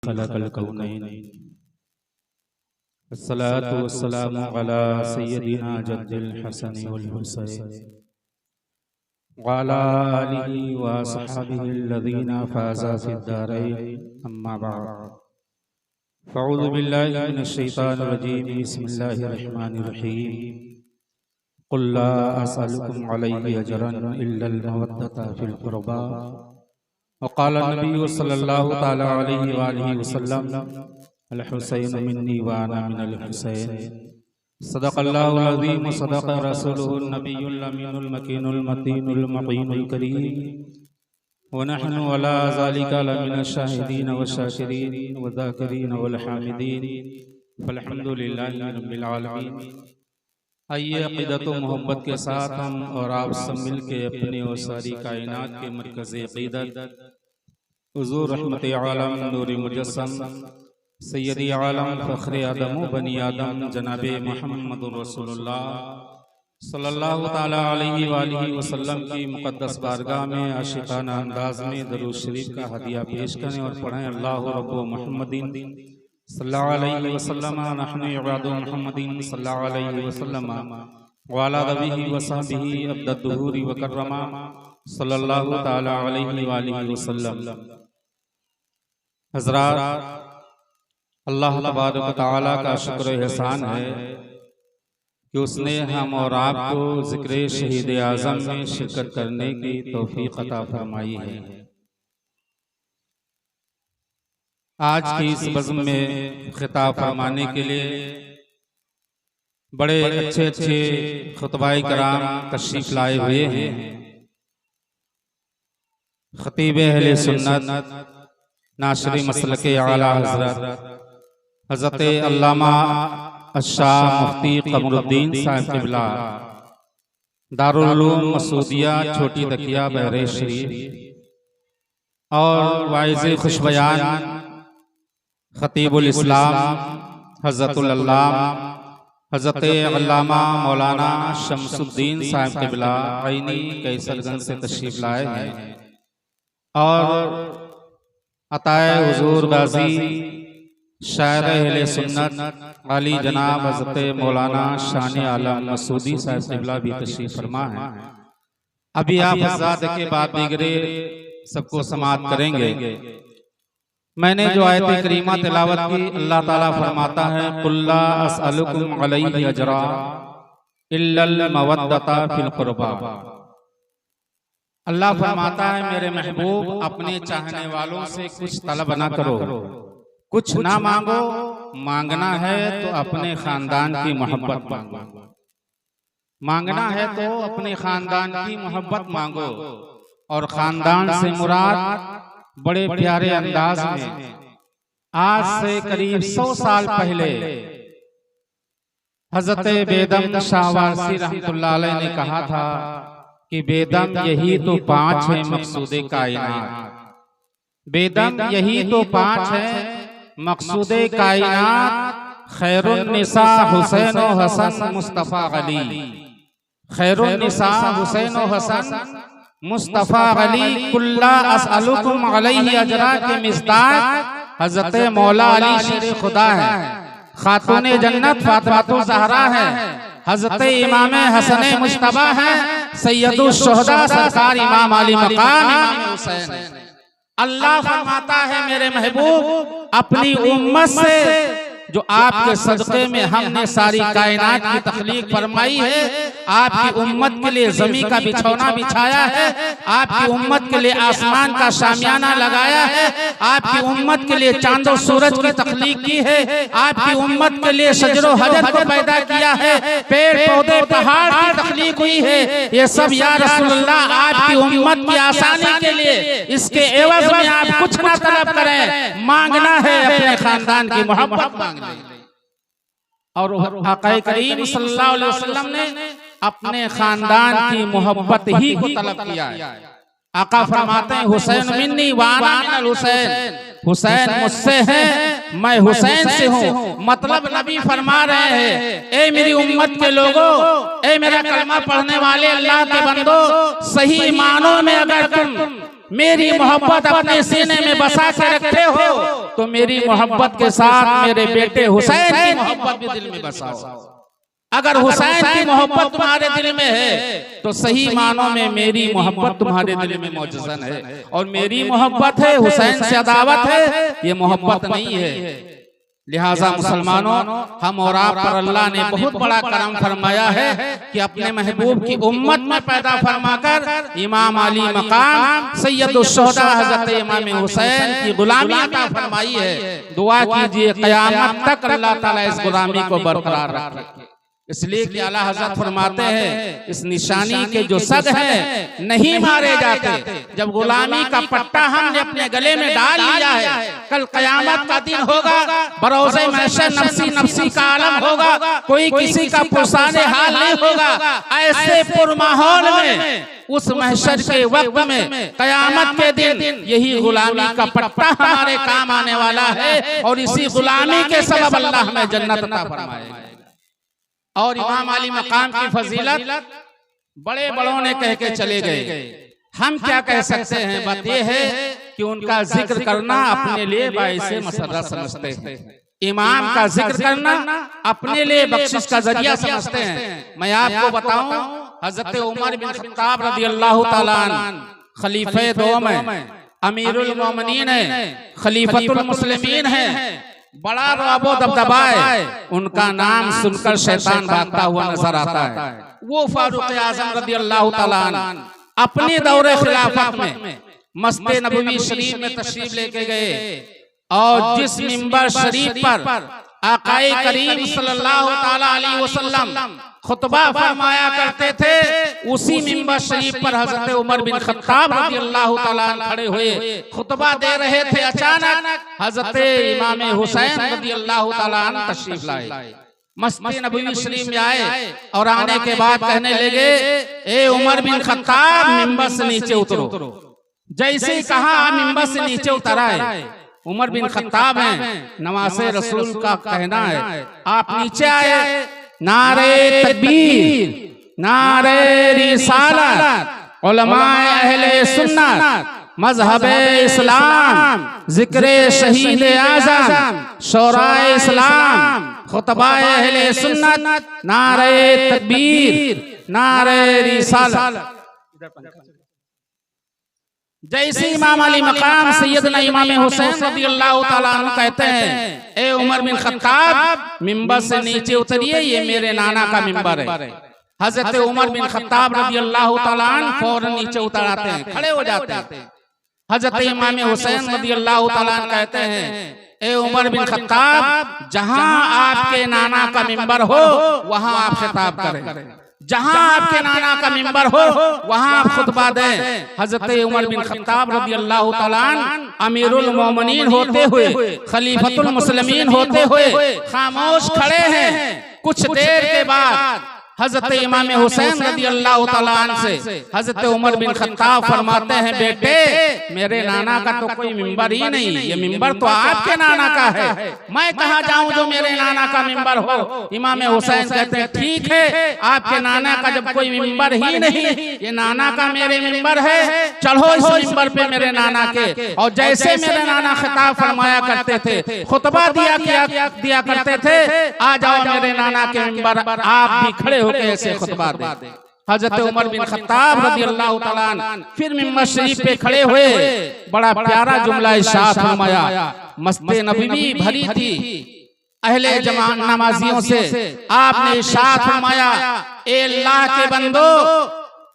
खलक़ल कौनैन अस्सलातु वस्सलामु अला सय्यदिना जद्दिल हसन वल हुसैन व अला आलिहि व अस्हाबिहि अल्लज़ीना फ़ाज़ू फ़िद दारैन अम्मा बअद फ़अऊज़ु बिल्लाहि मिनश शैतानिर रजीम बिस्मिल्लाहिर रहमानिर रहीम क़ुल ला असअलुकुम अलैहि अजरन इल्लल मवद्दता फ़िल क़ुरबा वक़ाल नबी सल्लल्लाहु तआला अलैहि व आलिहि वसल्लम अल हुसैन मिन्नी व अना मिनल हुसैन सदक़ल्लाहुल अज़ीम सदक़ रसूलुहुन नबियुल अमीनुल मकीनुल मतीनुल मुक़ीनुल करीम व नहनु अला ज़ालिका लमिनश शाहिदीन व शाकिरीन व ज़ाकिरीन वल हामिदीन वल्हम्दुलिल्लाहि रब्बिल आलमीन। आइए अक़ीदत व मोहब्बत के साथ हम और आप सब मिल के अपने और सारी कायनात के मरकज़ अक़ीदत हुज़ूर रहमत आलम नूर मुजस्सम सैयदी आलम फ़ख्र आदम व बनी आदम जनाब मुहम्मदुर रसूलुल्लाह सल्लल्लाहु ताला अलैहि व आलिहि वसल्लम की मुक़द्दस बारगाह में आशिक़ाना अंदाज में दरूद शरीफ का हदिया पेश करें और पढ़ें अल्लाहु रब्बु मुहम्मदिन सल्लल्लाहु अलैहि वसल्लम नहनु इबादु मुहम्मदिन सल्लल्लाहु अलैहि वसल्लम व अला नबिही व सहबिही अब्दुद्दुहूरी व कररमा सल्लल्लाहु ताला अलैहि व आलिहि वसल्लम। हज़रात, अल्लाह तबारक व तआला का शुक्र एहसान है कि उसने हम और आपको ज़िक्र शहीद आज़म में शिरकत करने की तौफीक अता फरमाई है। आज की इस बज़्म में खिताब फरमाने के लिए बड़े अच्छे अच्छे खुतबाए कराम तशरीफ लाए हुए हैं। खतीब अहले सुन्नत नाशरी मसलके आला हज़रत अल्लामा अशाह मुफ्ती क़मरुद्दीन साहिब क़िबला दारुल उलूम मसूदिया छोटी तकिया बहरे शरीफ और वाइज़ खुशबयान खतीबुल इस्लाम हज़रतुल अल्लामा हज़रत अल्लामा मौलाना शमसुद्दीन साहिब क़िबला आइनी कैसरगंज से तशरीफ लाए हैं और अताए हुज़ूर गाज़ी शायर अहले सुन्नत अली जनाब हज़रत मौलाना शान आलम मसूदी साहिब क़िबला भी तशरीफ फरमा है। अभी आप हज़रात के बाद दीगरे सबको समाअत करेंगे। मैंने जो आयत करीमा तिलावत की, अल्लाह ताला फरमाता है कुल ला असअलुकुम अलैहि अजरा इल्लल मवद्दता फिल क़ुरबा। अल्लाह फरमाता है मेरे महबूब अपने चाहने वालों से कुछ तलब ना करो, कुछ ना मांगो, मांगना है तो अपने खानदान की मोहब्बत मांगो, मांगना है तो अपने खानदान की मोहब्बत मांगो। और खानदान से मुराद बड़े प्यारे अंदाज में आज से करीब 100 साल पहले हजरत बेदम शाह वारसी रहमतुल्लाह अलैह ने कहा था कि बेदम यही तो 5 है मकसूदे कायनात, बेदम यही तो 5 है मकसूदे कायनात। खैरुन निसा हुसैन व हसन मुस्तफ़ा अली, खैरुन निसा हुसैन व हसन मुस्तफ़ा अली कुल्ला असअलुकुम अलैहि अजरा के मिस्दाक हज़रत मौला अली शेर खुदा है, खातूने जन्नत फातिमातुज़ ज़हरा है, हज़रत इमाम हसन मुज्तबा है, सैयदुश शुहदा सरकार इमाम अली मकाम इमाम हुसैन है। अल्लाह फरमाता है मेरे महबूब अपनी उम्मत से जो आपके सदक़े में हमने सारी कायनात की तख्लीक फरमाई है, आपकी उम्मत के लिए ज़मीन का बिछौना बिछाया है, आपकी उम्मत के लिए आसमान का शामियाना लगाया है, आपकी उम्मत के लिए चांद और सूरज की तख्लीक की है, आपकी उम्मत के लिए शजरो हजर को पैदा किया है, पेड़ पौधे पहाड़ की तख्लीक हुई है। ये सब या रसूलुल्लाह आपकी उम्मत की आसानी के लिए, इसके एवज में आप कुछ ना तलब करें, मांगना है अपने खानदान की मोहब्बत मांगना। और आका करीम सल्लल्लाहु अलैहि वसल्लम ने अपने खानदान की मोहब्बत ही को तलब किया है। आका फरमाते हैं हुसैन मिन्नी व अना मिनल हुसैन, हुसैन मुझसे है मैं हुसैन से हूँ। मतलब नबी फरमा रहे हैं ए मेरी उम्मत के लोगों, ए मेरा कलमा पढ़ने वाले अल्लाह के बंदो, सही मानों में अगर तुम मेरी मोहब्बत अपने सीने में बसा के रखते हो तो मेरी मोहब्बत के साथ मेरे बेटे हुसैन की मोहब्बत भी दिल में बसाओ। अगर हुसैन की मोहब्बत तुम्हारे दिल में है तो सही मानों में मेरी मोहब्बत तुम्हारे दिल में मौजूद है, और मेरी मोहब्बत है हुसैन से अदावत है, ये मोहब्बत नहीं है। लिहाजा मुसलमानों, हम और आप पर अल्लाह ने बहुत बड़ा करम फरमाया है कि अपने महबूब की उम्मत में पैदा फरमाकर इमाम अली मकाम सैयदुश शुहदा हजरत इमाम हुसैन की गुलामी अता फरमाई है। दुआ कीजिए क़यामत तक अल्लाह ताला इस गुलामी को बरकरार रखे। इसलिए कि आला हजरत फरमाते हैं इस निशानी के जो सग हैं नहीं मारे जाते। जब गुलामी का पट्टा हमने अपने गले में डाल लिया है, कल कयामत का दिन होगा, बरोज़े महशर नफ्सी नफ्सी का आलम होगा, कोई किसी का पुरसाने हाल नहीं होगा। ऐसे पुरमाहौल में उस महशर के वक्त में कयामत के दिन यही गुलामी का पट्टा हमारे काम आने वाला है, और इसी गुलामी के सबब अल्लाह हमें जन्नत अता फरमाएगा। और इमाम अली मकाम की फजीलत बड़े बड़ों ने कह के चले गए, हम क्या कह सकते हैं। बात यह है कि उनका जिक्र करना अपने लिए बाइसे मसर्रत समझते हैं, इमाम का जिक्र करना अपने लिए बख्शिश का जरिया समझते हैं। मैं आपको बताऊं, हजरत उमर बिन खत्ताब रदियल्लाहु ताला अन्हु खलीफे दोम है, अमीरुल मोमिनीन है, खलीफतुल मुस्लिमीन है, बड़ा रुआबो दबदबा है। उनका नाम सुनकर शैतान भागता हुआ नजर आता है। वो फारूक आजम रदियल्लाहु ताला अन्हु अपने दौरे खिलाफत में मस्जिद नबवी शरीफ में तशरीफ लेके गए, और जिस मिंबर शरीफ पर आकाए करीम सल्लल्लाहु ताला अलैहि वसल्लम खुतबा फरमाया करते थे, उसी मिंबर शरीफ पर हजरत उमर बिन खत्ताब रज़ियल्लाहु ताला अन्हु खड़े हुए खुतबा दे रहे थे। अचानक हजरत इमाम हुसैन रज़ियल्लाहु ताला अन्हु तशरीफ लाए, मस्जिद नबवी शरीफ में आए, और आने के बाद कहने लगे, ए उमर बिन खत्ताब मिंबर से नीचे उतरो। जैसे ही कहा मिंबर से नीचे उतरा है, उमर बिन खत्ताब हैं, नवासे रसूल का कहना है, आप नीचे आए, नारे तकबीर, नारे रिसालत, उलमाए अहले सुन्नत, मजहबे इस्लाम, जिक्रे शहीद आज़म, शोराए इस्लाम, खुतबाए अहले सुन्नत, नारे तकबीर, नारे रिसालत। जैसे इमाम अली मकाम सैयदना इमाम हुसैन रज़ियल्लाहु ताला अन्हु कहते हैं, ए उमर बिन खत्ताब मिंबर से नीचे उतरिए, ये मेरे नाना का मिंबर है। हजरत उमर बिन खत्ताब रज़ियल्लाहु ताला अन्हु फौरन नीचे उतर आते हैं, खड़े हो जाते हैं। हजरत इमाम हुसैन रज़ियल्लाहु ताला अन्हु कहते हैं, ए उमर बिन खत्ताब, जहां आपके नाना का मिंबर हो वहां आप खिताब करें, जहां आपके नाना का मिंबर हो वहां आप खुतबा दें। हजरत उमर बिन खत्ताब रज़ियल्लाहु ताला अन्हु अमीरुल मोमिनीन होते हुए, खलीफतुल मुस्लिमीन होते हुए खामोश खड़े हैं। कुछ देर के बाद हजरत इमाम हुसैन रज़ियल्लाहु ताला अन्हु से हजरत उमर बिन खत्ताब फरमाते हैं, बेटे मेरे नाना का तो कोई मिंबर ही नहीं, ये मिंबर तो आपके नाना का है, मैं कहाँ जाऊं जो मेरे नाना का मिंबर हो। इमाम हुसैन कहते हैं, ठीक है, आपके नाना का जब कोई मिंबर ही नहीं, ये नाना का मेरे मिंबर है, चढ़ो इस मिंबर पे मेरे नाना के। और जैसे मेरे नाना खिताब फरमाया करते थे, खुतबा दिया करते थे, आ जाओ मेरे नाना के मिंबर, आप भी खड़े होकर ऐसे खुतबा दे। हजरत उमर बिन खत्ताब रज़ियल्लाहु ताला अन्हु फिर मिंबर शरीफ पे खड़े हुए, बड़ा प्यारा जुमला इरशाद फरमाया। मस्जिद नबवी भरी थी अहले जमान नमाजियों से, आपने इरशाद फरमाया, ए अल्लाह के बंदो,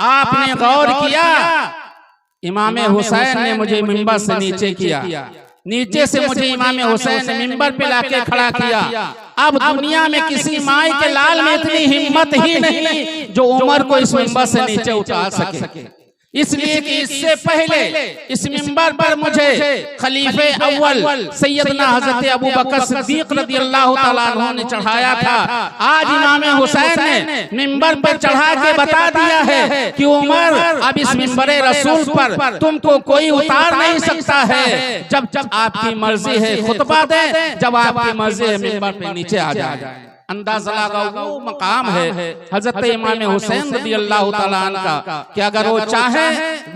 आपने गौर किया, इमाम हुसैन ने मुझे मिंबर से नीचे किया, नीचे से मुझे इमाम हुसैन ने मिंबर पे लाके खड़ा किया। अब दुनिया में किसी माई के लाल में इतनी हिम्मत ही नहीं जो उमर को इस मिंबर से नीचे उतार सके, इसलिए कि इससे पहले इस मिंबर पर मुझे खलीफे अव्वल सैयदना हजरत अबू बकर सिद्दीक रज़ियल्लाहु ताला अन्हु ने चढ़ाया था। आज इमाम हुसैन ने मिंबर पर चढ़ा के बता दिया है कि उमर, अब इस मिंबरे रसूल पर तुमको कोई उतार नहीं सकता है, जब आपकी मर्जी है खुतबा दे, जब आपकी मर्जी है मिंबर पे नीचे आ जाए। अंदाजा लगाओ वो मकाम है हजरत इमाम हुसैन रदियल्लाहु ताला अन्हु का कि अगर वो चाहे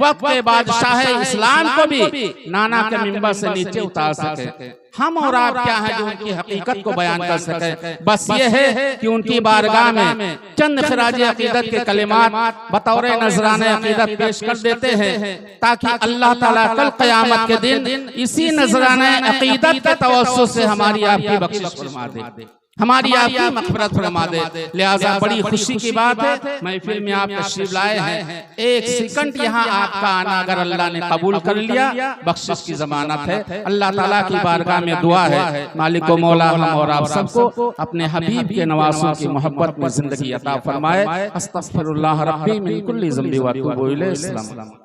वक्त के बादशाह इस्लाम को भी नाना के मिंबर से नीचे उतार सके। हम और आप क्या है जो उनकी हकीकत को बयान कर सके। बस ये है कि उनकी बारगाह में चंद खिराज अकीदत के कलिमात बतौर नजराने अकीदत पेश कर देते हैं ताकि अल्लाह ताला कल क़यामत के दिन इसी नजराने अकीदत के तवस्सुल से हमारी आपकी बख्शिश फरमा दे, हमारी आपकी मग़फ़िरत फरमा दे। लिहाजा बड़ी खुशी की बात है महफिल में आप तशरीफ लाए हैं। एक सेकंड यहाँ आपका आना अगर अल्लाह ने कबूल कर लिया बख्शिश की जमानत है। अल्लाह ताला की बारगाह में दुआ है मालिक व मौला हम और आप सबको अपने हबीब के नवासों की मोहब्बत में जिंदगी अता फरमाए। अस्तग़फिरुल्लाह रब्बी मिन कुल्ली ज़ंबि व अतूबु इलैहि।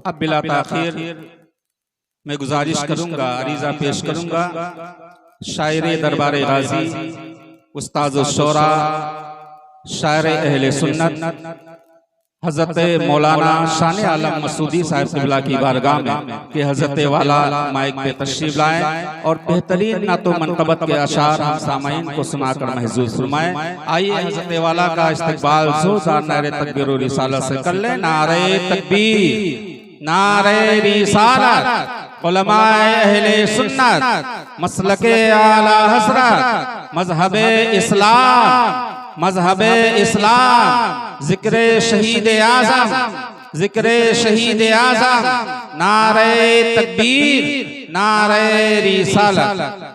अब बिला ताखीर मैं गुजारिश करूंगा, अरीजा पेश करूंगा शायरे दरबार गाजी उस्ताद शोरा शायर अहले सुन्नत हजरत मौलाना शान आलम मसूदी साहब क़िबला की बारगाह में कि हजरत वाला माइक पे तशरीफ लाएं और बेहतरीन नातो मनक़बत के अशार हम सामाईन को सुनाकर महसूस फरमाएं। आइए हजरत वाला का इस्तकबाल जोरदार नारे तकबीर और रिसालत से कर लें। नारे तकबीर, नारे रिसालत, उलमाए अहले सुन्नत, मसलके आला हज़रत, मज़हबे इस्लाम, मज़हबे इस्लाम, ज़िक्रे शहीद आज़म, ज़िक्रे शहीद आज़म, नारे तकबीर, नारे रिसालत।